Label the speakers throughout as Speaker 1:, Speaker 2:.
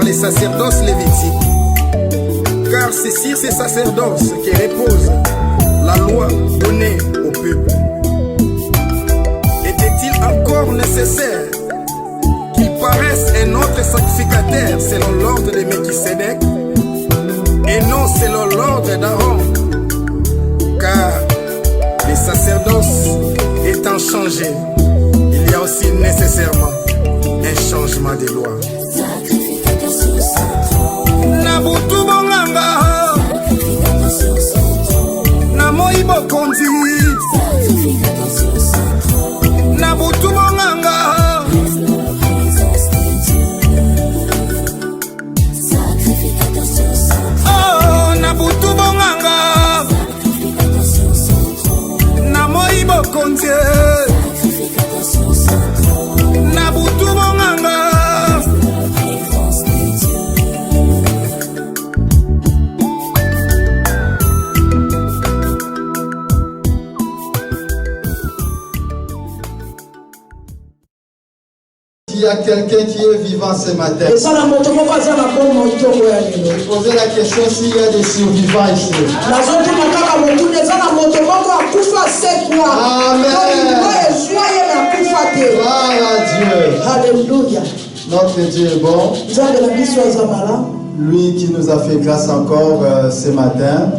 Speaker 1: les sacerdoces lévitiques, car c'est sur ces sacerdoces qui repose la loi donnée au peuple. Était-il encore nécessaire qu'il paraisse un autre sacrificateur selon l'ordre de Melchisédek et non selon l'ordre d'Aaron? Car les sacerdoces étant changés, il y a aussi nécessairement un changement de loi. Nabutu bonganga Namoi bokonzi Nabutu bonganga Oh Nabutu bonganga Namoi bokonzi Nabutu bonganga.
Speaker 2: Il y a quelqu'un qui est vivant ce matin. Posez la question s'il y a des survivants ici. Amen. Gloire à Dieu.
Speaker 3: Alléluia.
Speaker 2: Notre Dieu est bon. Lui qui nous a fait grâce encore ce matin,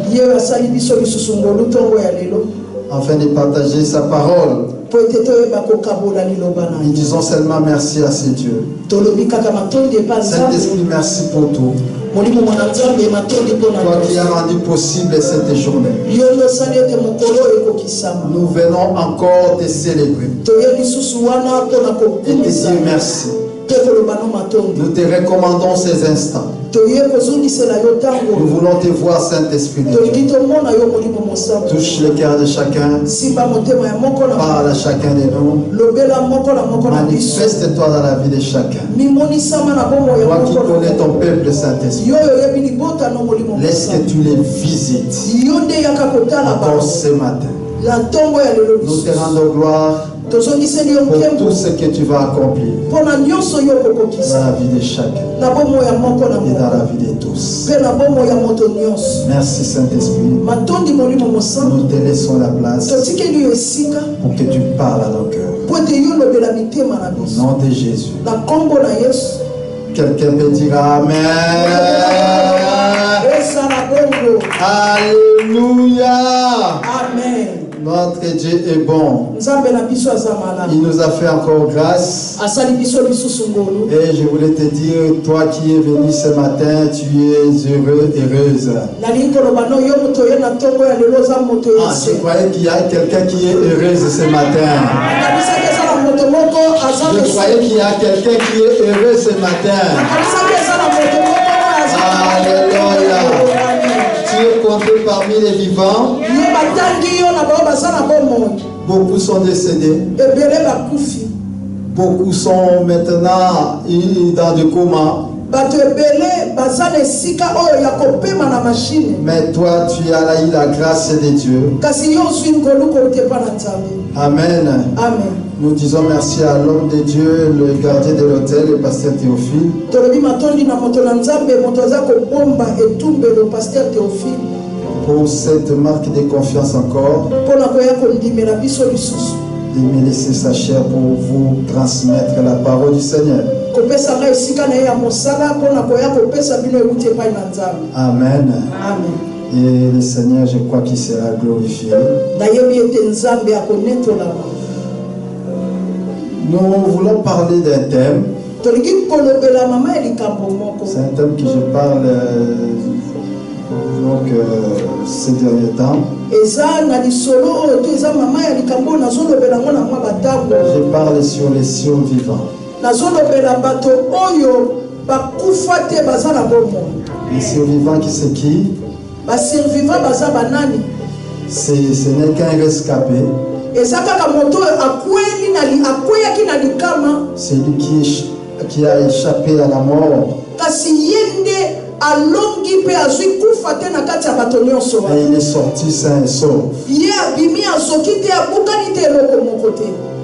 Speaker 2: afin de partager sa parole. Nous disons seulement merci à ce Dieu. Saint-Esprit, merci pour tout. Toi qui as rendu possible cette journée. Nous venons encore te célébrer et te dire merci. Nous te recommandons ces instants. Nous voulons te voir, Saint-Esprit de Dieu. Touche le cœur de chacun. Parle à chacun de nous. Manifeste-toi dans la vie de chacun. Toi qui connais ton peuple, Saint-Esprit. Laisse que tu les visites encore ce matin. Nous te rendons gloire pour tout ce que tu vas accomplir dans la vie de chacun et dans la vie de tous. Merci Saint-Esprit. Nous te laissons la place pour que tu parles à nos cœurs. Au nom de Jésus. Quelqu'un peut dire Amen. Alléluia.
Speaker 3: Amen.
Speaker 2: Notre Dieu est bon. Il nous a fait encore grâce. Et je voulais te dire, toi qui es venu ce matin, tu es heureux, heureuse. Je croyais qu'il y a quelqu'un qui est heureuse ce matin. Je croyais qu'il y a quelqu'un qui est heureux ce matin. Alléluia. Tu es compté parmi les vivants. Beaucoup sont décédés. Beaucoup sont maintenant dans le coma. Mais toi, tu as eu la grâce de Dieu. Amen.
Speaker 3: Amen.
Speaker 2: Nous disons merci à l'homme de Dieu, le gardien de l'hôtel, le pasteur Théophile. Pour cette marque de confiance encore. De me laisser sa chair pour vous transmettre la parole du Seigneur. Amen.
Speaker 3: Amen.
Speaker 2: Et le Seigneur, je crois qu'il sera glorifié. Nous voulons parler d'un thème. C'est un thème que je parle ces derniers temps. Je parle sur les survivants. Les survivants qui c'est qui? Ce n'est qu'un rescapé. C'est lui qui a échappé à la mort. Et il est sorti sain et sauf.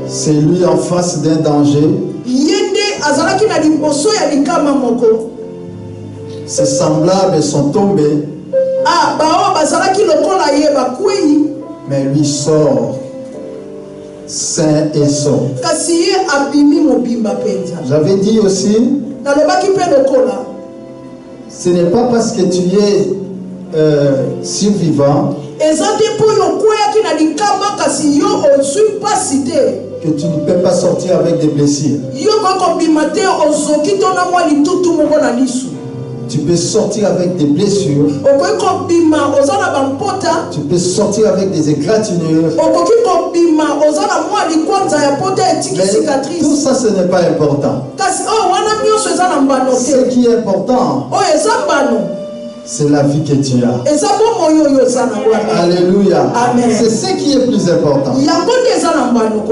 Speaker 2: C'est lui en face d'un danger. ses semblables sont tombés, mais lui sort sain et sauf. J'avais dit aussi, ce n'est pas parce que tu es survivant que tu ne peux pas sortir avec des blessures. Tu peux sortir avec des blessures. Tu peux sortir avec des égratignures. Mais tout ça, ce n'est pas important. Ce qui est important, c'est la vie que tu as. Alléluia. C'est ce qui est plus important.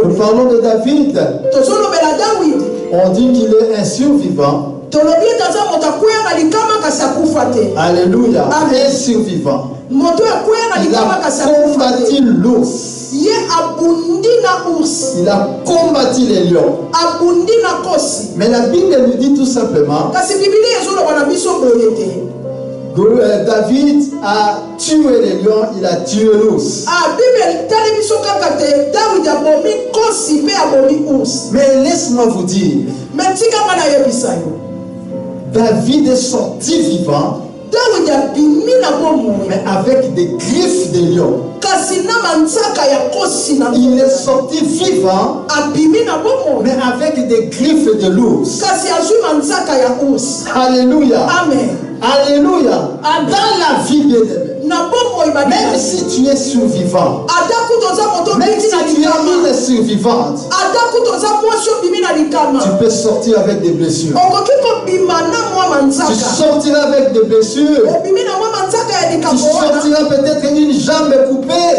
Speaker 2: Nous parlons de David. On dit qu'il est un survivant. Alléluia. Un survivant. Il a combattu l'ours. Il a combattu les lions. Mais la Bible nous dit tout simplement, David a tué les lions, il a tué l'ours. Mais laisse-moi vous dire, David est sorti vivant, mais avec des griffes de lion. Il est sorti vivant, mais avec des griffes de l'ours. Alléluia.
Speaker 3: Amen.
Speaker 2: Alléluia. Dans la vie bien-aimée, même si tu es survivant, même si tu es une survivante, tu peux sortir avec des blessures. Tu sortiras avec des blessures. Tu sortiras peut-être une jambe coupée.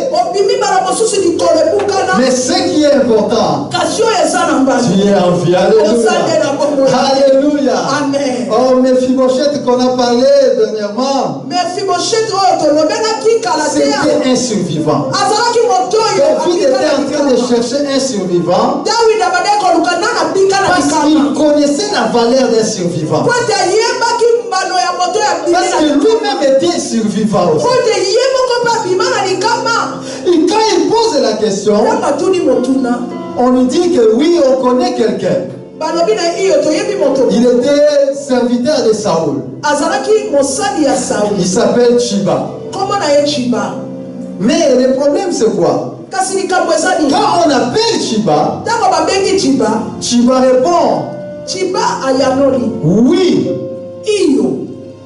Speaker 2: Mais ce qui est important, tu es en vie. Alléluia. Alléluia.
Speaker 3: Amen.
Speaker 2: Oh, Mephibosheth qu'on a parlé dernièrement, c'était un survivant. David était en train de chercher un survivant parce qu'il connaissait la valeur d'un survivant. Parce que lui-même était survivant aussi. Et quand il pose la question, on lui dit que oui, on connaît quelqu'un. Il était serviteur de Saoul. Il s'appelle Chiba. Mais le problème c'est quoi? Quand on appelle Chiba, Chiba répond oui.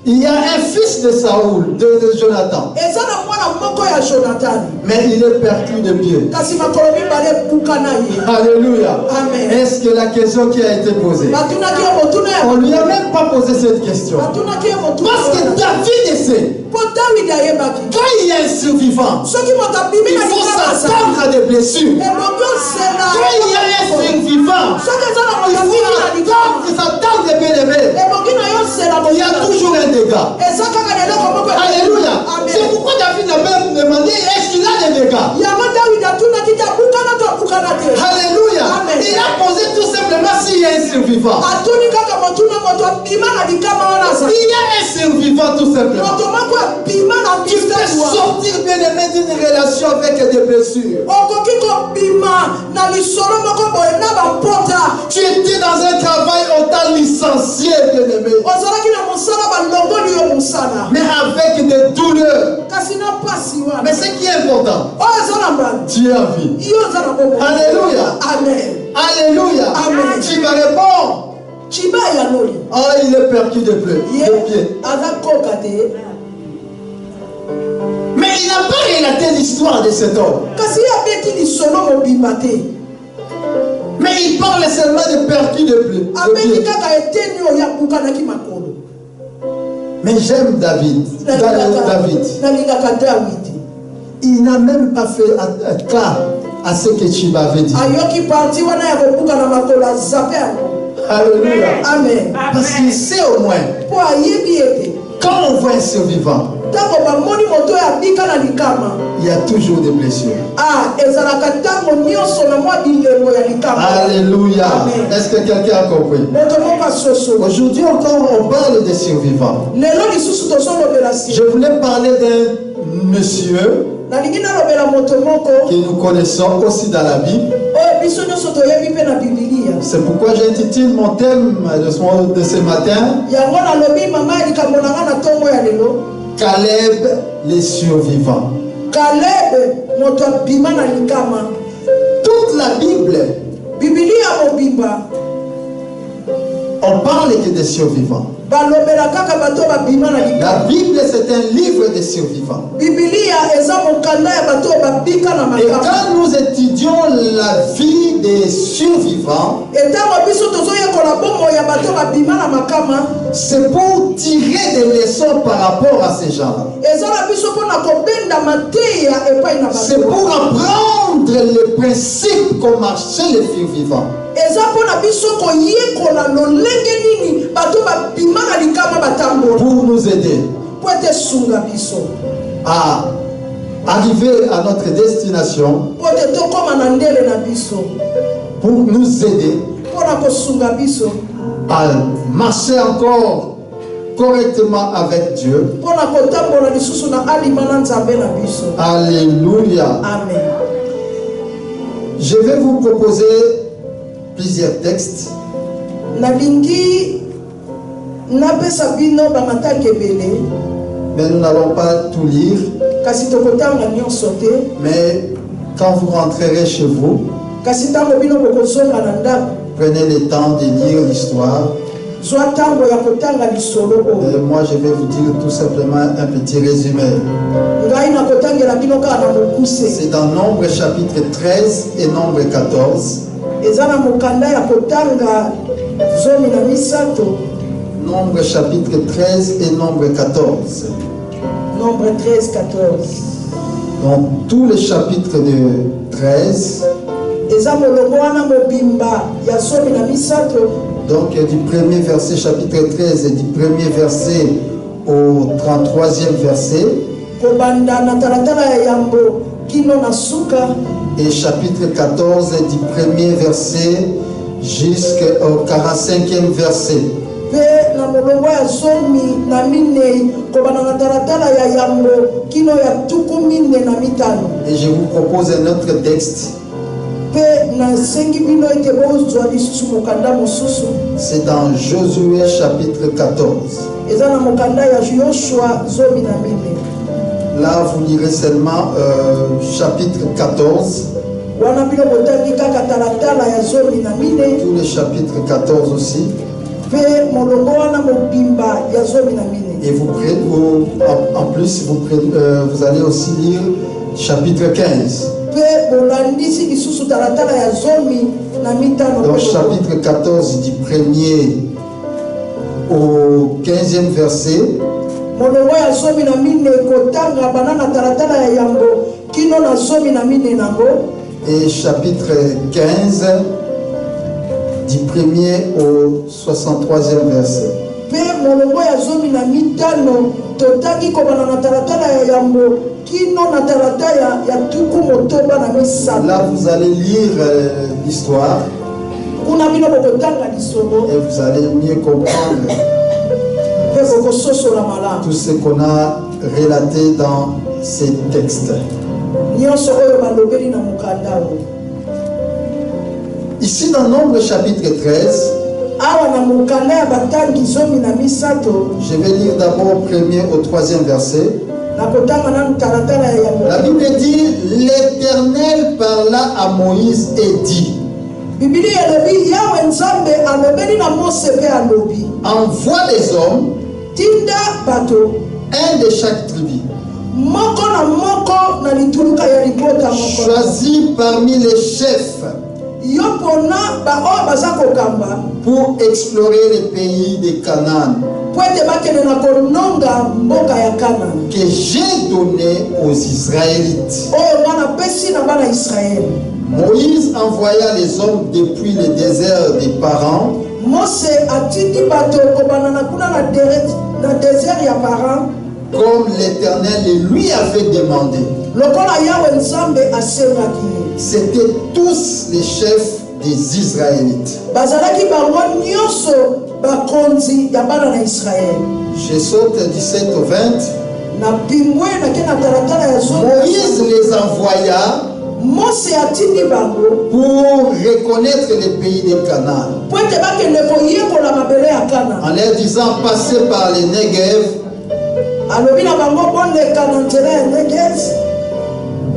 Speaker 2: Il y a un fils de Saoul, de Jonathan. Mais il est perdu de pied. Alléluia. Est-ce que la question qui a été posée, on ne lui a même pas posé cette question? Parce que David sait, quand il y a un survivant, il faut s'attendre à des blessures. Quand il y a un survivant, il faut s'attendre à des bien-aimés. Il y a toujours un dégât. Alléluia. C'est pourquoi David n'a pas demandé est-ce qu'il a des dégâts. Alléluia. Il a posé tout simplement s'il y a un survivant. Il y a un survivant tout simplement. Tu peux sortir bien-aimé d'une relation avec des blessures. Tu étais dans un travail, on t'a licencié bien-aimé. Mais avec des douleurs. Mais ce qui est important, tu es en vie. Alléluia. Alléluia. Tu vas répondre. Oh, il est perdu de pied. Mais il n'a pas relaté l'histoire de cet homme. Mais il parle seulement de perdu de pied. Mais j'aime David. Il n'a même pas fait cas à ce que Chiba avait dit. Alléluia.
Speaker 3: Amen.
Speaker 2: Parce qu'il sait au moins, quand on voit un survivant, il y a toujours des blessures. Alléluia. Est-ce que quelqu'un a compris? Aujourd'hui encore, on parle des survivants. Je voulais parler d'un monsieur que nous connaissons aussi dans la Bible. C'est pourquoi j'intitule mon thème de ce matin Caleb, les survivants. Toute la Bible, on parle que des survivants. La Bible, c'est un livre des survivants. Et quand nous étudions la vie des survivants, c'est pour tirer des leçons par rapport à ces gens-là. C'est pour apprendre les principes qu'on marchait les survivants. Pour nous aider à arriver à notre destination, pour nous aider à marcher encore correctement avec Dieu. Alléluia.
Speaker 3: Amen.
Speaker 2: Je vais vous proposer plusieurs textes. Mais nous n'allons pas tout lire. Mais quand vous rentrerez chez vous, prenez le temps de lire l'histoire. Et moi je vais vous dire tout simplement un petit résumé. C'est dans Nombre chapitre 13 et Nombre 14. Nombre chapitre 13 et Nombre 14.
Speaker 3: Nombre 13, 14.
Speaker 2: Donc tous les chapitres de 13. Donc du premier verset, chapitre 13, et du premier verset au 33e verset. Et chapitre 14, du premier verset jusqu'au 45e verset. Et je vous propose un autre texte. C'est dans Josué chapitre 14. Là, vous lirez seulement chapitre 14. Tous les chapitres 14 aussi. Et en plus, vous allez aussi lire chapitre 15. Donc chapitre 14 du 1er au 15e verset. Et chapitre 15 du 1er au 63e verset. Là, vous allez lire l'histoire et vous allez mieux comprendre tout ce qu'on a relaté dans ces textes. Ici, dans Nombre chapitre 13, je vais lire d'abord au 1er au 3e verset. La Bible dit: l'Éternel parla à Moïse et dit: envoie les hommes, un de chaque tribu, choisis parmi les chefs pour explorer les pays de Canaan que j'ai donné aux Israélites. Moïse envoya les hommes depuis le désert des Parans comme l'Éternel lui avait demandé. C'étaient tous les chefs des Israélites. Je saute 17 au 20. Moïse les envoya pour reconnaître les pays de Canaan. En leur disant, passez par les Negev,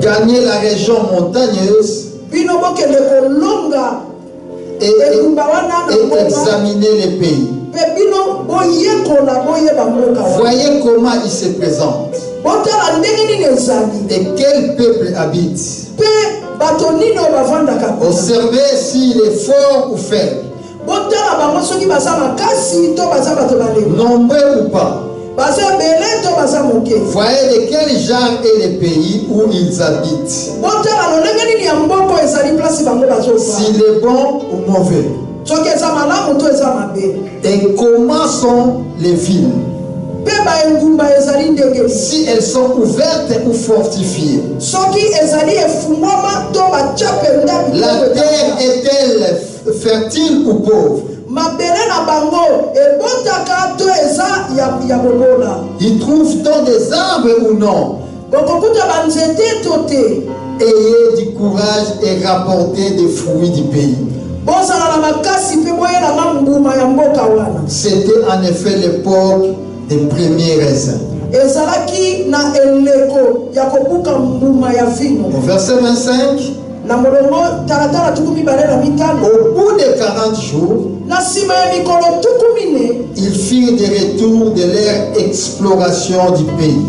Speaker 2: gagnez la région montagneuse et examinez les pays. Voyez comment il se présente et quel peuple habite. Observez s'il est fort ou faible, nombreux ou pas. Voyez de quel genre est le pays où ils habitent, s'il est bon ou mauvais, et comment sont les villes, si elles sont ouvertes ou fortifiées. La terre est-elle fertile ou pauvre? Ils trouvent-ils des arbres ou non? Ayez du courage et rapportez des fruits du pays. C'était en effet l'époque des premiers raisins. Au verset 25, au bout de 40 jours, ils firent des retours de leur exploration du pays.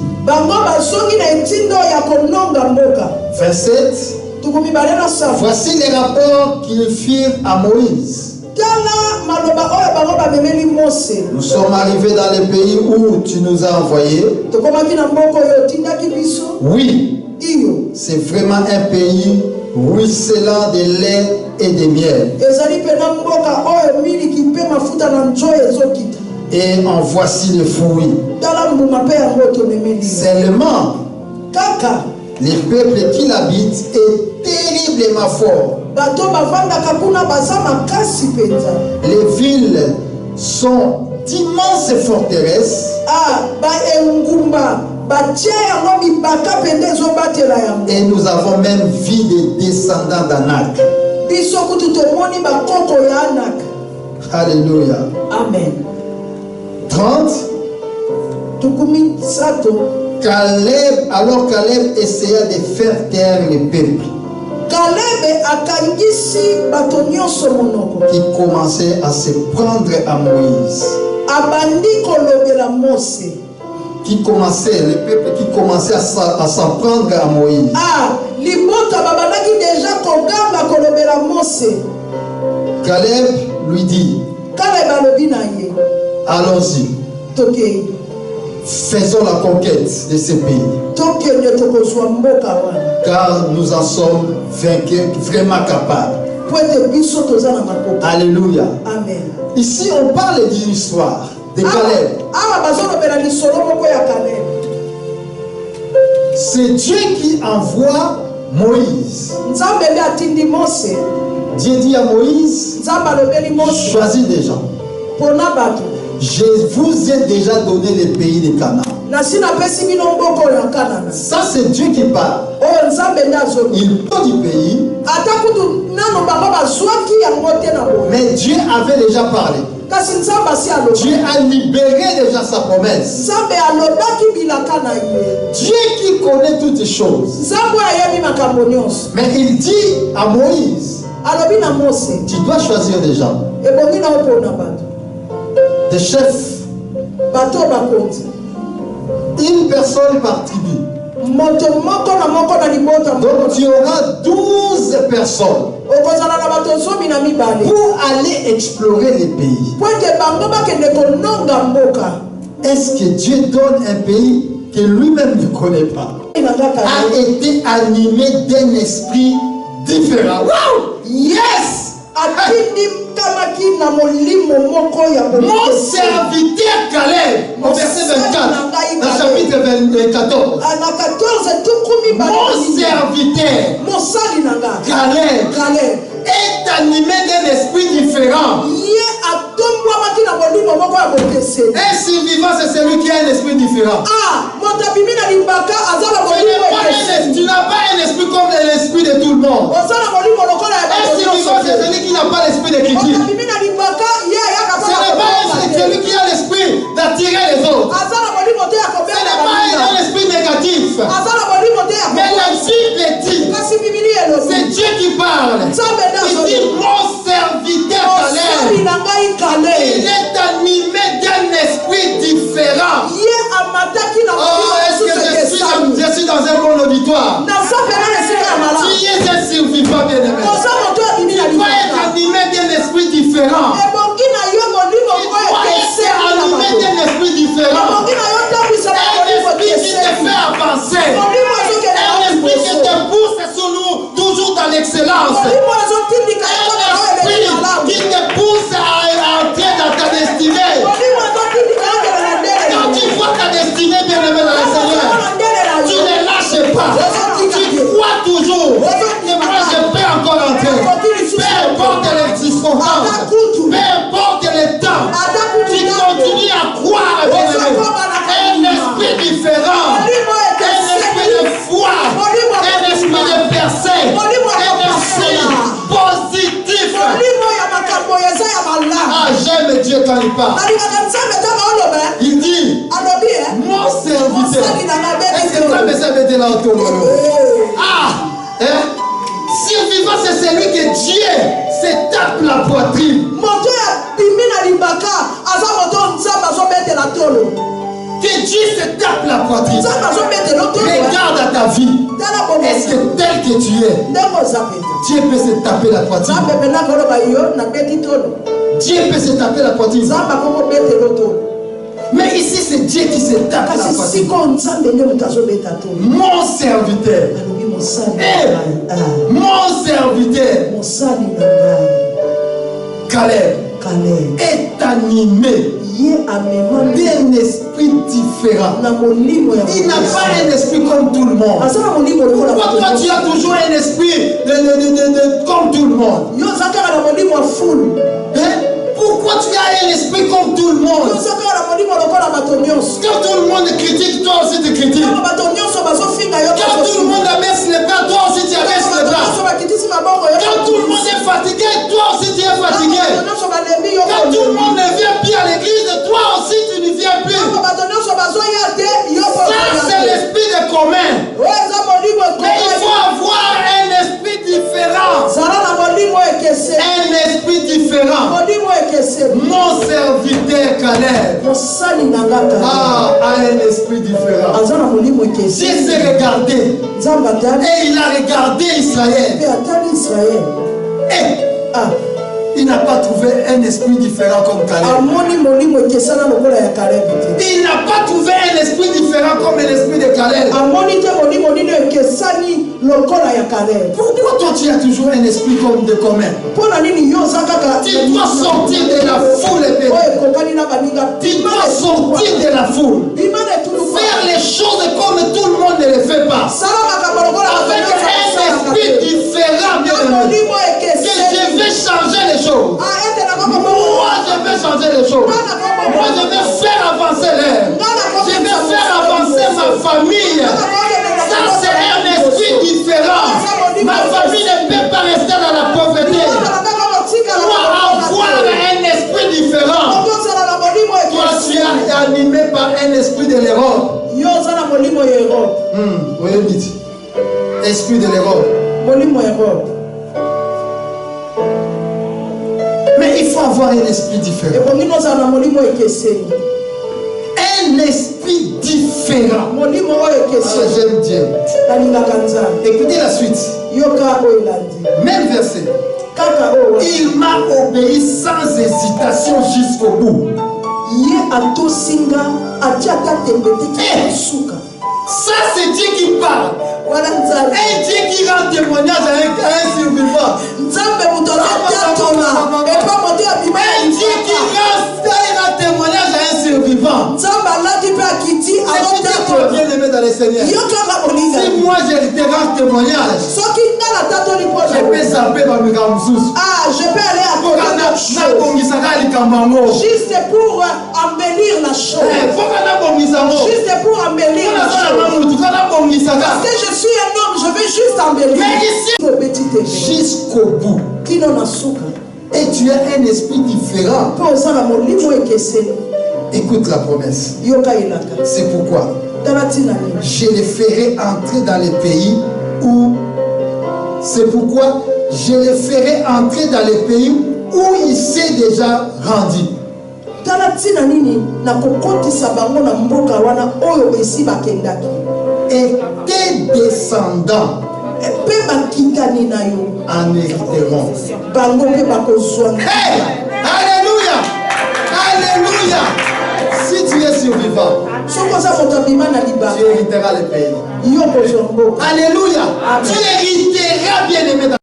Speaker 2: 27. Voici les rapports qu'ils firent à Moïse. Nous sommes arrivés dans le pays où tu nous as envoyés. Oui, c'est vraiment un pays ruisselant de lait et de miel. Et en voici les fruits. Seulement, les peuples qui l'habitent est terriblement fort. Les villes sont d'immenses forteresses. Et nous avons même vu des descendants d'Anak. Alléluia.
Speaker 3: Amen.
Speaker 2: 30. Caleb, alors Caleb essaya de faire taire les peuples qui commençaient à se prendre à Moïse. Les peuples qui commençaient à s'en prendre à Moïse. Caleb lui dit, allons-y, faisons la conquête de ce pays, car nous en sommes vraiment capables. Alléluia.
Speaker 3: Amen.
Speaker 2: Ici on parle d'une histoire de Caleb. C'est Dieu qui envoie Moïse. Dieu dit à Moïse, choisis des gens. Je vous ai déjà donné les pays de Canaan. Ça c'est Dieu qui parle. Il parle du pays. Mais Dieu avait déjà parlé. Dieu a libéré déjà sa promesse. Dieu qui connaît toutes les choses. Mais il dit à Moïse, tu dois choisir des gens, des chefs, une personne par tribu. Donc tu auras 12 personnes pour aller explorer les pays. Est-ce que Dieu donne un pays que lui-même ne connaît pas? A été animé d'un esprit différent. Wow! Yes! Mon serviteur Caleb, au verset 24, dans chapitre 14. Mon serviteur Caleb est animé d'un esprit différent. Un survivant, c'est celui qui a un esprit différent. Tu n'as pas un esprit comme l'esprit de tout le monde. Un survivant, c'est celui qui n'a pas l'esprit de critique. Ce n'est pas celui qui a l'esprit d'attirer les autres. Ce n'est pas un esprit négatif. Mais la Bible dit, c'est Dieu qui parle. Il dit, mon serviteur Caleb, il est animé d'un esprit différent. Oh, est-ce que je suis dans un bon auditoire? Tu es un survivant bien-aimé. Tu dois être animé d'un esprit différent. Tu dois être animé d'un esprit différent. Un esprit qui te fait avancer. Un esprit qui te pousse toujours dans l'excellence. Un esprit qui te pousse à entrer dans ta destinée. Quand tu vois ta destinée bien-aimée dans le Seigneur, tu ne lâches pas. Tu crois toujours. Et moi je peux encore entrer. Peu importe les circonstances, peu importe les temps, tu continues à croire bien-aimé. Un esprit différent, un esprit de foi, un esprit de percée, un esprit positif. Ah, j'aime Dieu quand il parle. Il dit, mon serviteur. Est-ce que tu as besoin là autour de nous? Ah, survivant, c'est celui que Dieu se tape la poitrine. Que Dieu se tape la poitrine. Regarde à ta vie. Est-ce que tel que tu es, Dieu peut se taper la poitrine? Dieu peut se taper la poitrine. Mais ici c'est Dieu qui se tape la poitrine. Mon serviteur. Mon serviteur Caleb est animé d'un esprit différent. Il n'a pas un esprit comme tout le monde. Pourquoi tu as toujours un esprit comme tout le monde? Pourquoi tu as un esprit comme tout le monde? Quand tout le monde critique, toi aussi tu critiques. Quand tout le monde abaisse les bras, toi aussi tu abaisses les bras. Quand tout le monde est fatigué, toi aussi tu es fatigué. Quand tout le monde ne vient plus à l'église, toi aussi tu ne viens plus. Ça c'est l'esprit de commun. Mais il faut avoir un esprit différent. Un esprit différent. Mon serviteur Caleb a un esprit différent. Dieu s'est regardé et il a regardé Israël. Et il n'a pas trouvé un esprit différent comme Caleb. Il n'a pas trouvé un esprit différent comme l'esprit de Caleb. Pourquoi toi tu as toujours un esprit comme de commun? Tu dois sortir de la foule. Tu dois sortir de la foule. Faire les choses comme tout le monde ne les fait pas. Avec un esprit différent. Que je vais changer les choses. Moi je vais changer les choses. Moi je vais faire avancer l'air. Je vais faire avancer ma famille. Ça c'est un esprit différent. Ma famille ne peut pas rester dans la pauvreté. Toi avoir un esprit différent. Toi tu es animé par un esprit de l'Europe. Oui, vite. Esprit de l'Europe. Mais il faut avoir un esprit différent. Un esprit différent. Ah, j'aime Dieu. Écoutez la suite. Même verset. Il m'a obéi sans hésitation jusqu'au bout. Ça c'est Dieu qui parle. Un Dieu qui rend témoignage avec un survivant. Écoutez-moi, bien-aimé dans le Seigneur. Si moi je te rends témoignage, je peux saper dans mes gamzous.
Speaker 3: je peux aller à côté de chose. Juste pour embellir la chose. Juste pour embellir la chose. Parce que je suis un homme, je veux juste embellir.
Speaker 2: Jusqu'au bout.
Speaker 3: Et
Speaker 2: tu as un esprit différent. Écoute la promesse. C'est pourquoi je les ferai entrer dans les pays où. C'est pourquoi je les ferai entrer dans les pays où il s'est déjà rendu. Et tes descendants en hériteront. Hey! Alléluia! Alléluia! Si tu es survivant, tu hériteras les pays. Alléluia! Tu hériteras, bien-aimé.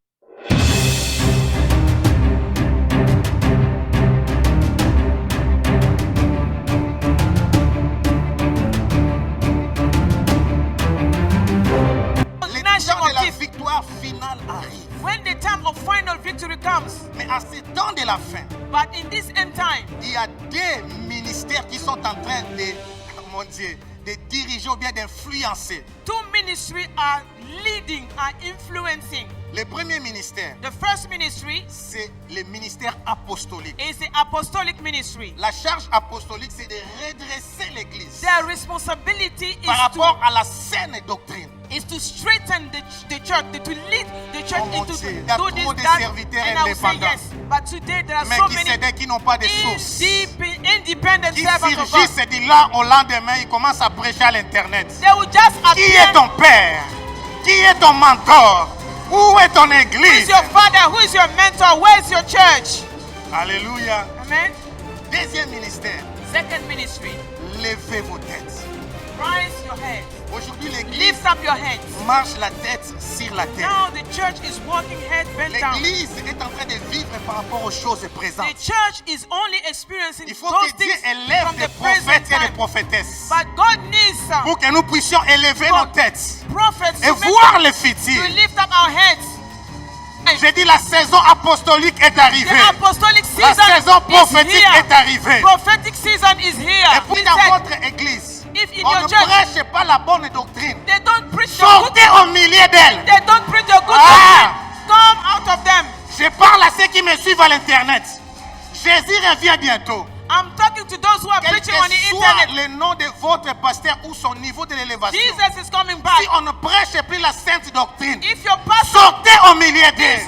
Speaker 4: When the time of final victory comes,
Speaker 1: mais à ce temps de la fin,
Speaker 4: but in this end time,
Speaker 1: il y a des ministères qui sont en train de, mon Dieu, de diriger ou bien d'influencer.
Speaker 4: Two ministries are leading, are influencing.
Speaker 1: Le premier ministère,
Speaker 4: the first ministry,
Speaker 1: c'est le ministère apostolique.
Speaker 4: Is the apostolic ministry.
Speaker 1: La charge apostolique, c'est de redresser l'Église.
Speaker 4: Their responsibility
Speaker 1: par rapport à la saine doctrine.
Speaker 4: Is to straighten the church, to lead the church into
Speaker 1: do this, that,
Speaker 4: and I will say yes. But today there are so many
Speaker 1: qui n'ont pas de source,
Speaker 4: independent servants of God.
Speaker 1: Qui surgissent du là au lendemain, ils commencent à prêcher à l'internet.
Speaker 4: They will just
Speaker 1: qui est ton père? Qui est ton mentor? Où est ton église?
Speaker 4: Who is your father? Who is your mentor? Where is your church?
Speaker 1: Alléluia.
Speaker 4: Amen.
Speaker 1: Deuxième ministère.
Speaker 4: Second ministry.
Speaker 1: Levez vos têtes.
Speaker 4: Raise your head.
Speaker 1: Aujourd'hui, l'église marche la tête sur la terre.
Speaker 4: Now the church is walking head bent down.
Speaker 1: L'église est en train de vivre par rapport aux choses présentes.
Speaker 4: The church is only experiencing
Speaker 1: Il faut que Dieu élève des prophètes et des prophétesses.
Speaker 4: But God needs
Speaker 1: pour que nous puissions élever nos têtes et
Speaker 4: to
Speaker 1: voir le futur.
Speaker 4: To lift up our heads.
Speaker 1: J'ai dit la saison apostolique est arrivée.
Speaker 4: La
Speaker 1: saison prophétique est arrivée.
Speaker 4: Prophetic season is here.
Speaker 1: Et puis dans votre église, on ne prêche pas la bonne doctrine.
Speaker 4: Sortez
Speaker 1: au milieu d'elle.
Speaker 4: They don't preach the good doctrine. Come out of them.
Speaker 1: Je parle à ceux qui me suivent à l'internet. Jésus revient bientôt.
Speaker 4: I'm talking to those who are preaching on the internet.
Speaker 1: Le nom de votre pasteur ou son niveau de l'élévation.
Speaker 4: Jesus is coming back.
Speaker 1: Si on ne prêche plus la sainte doctrine,
Speaker 4: if your pastor
Speaker 1: sortez au milieu d'elle.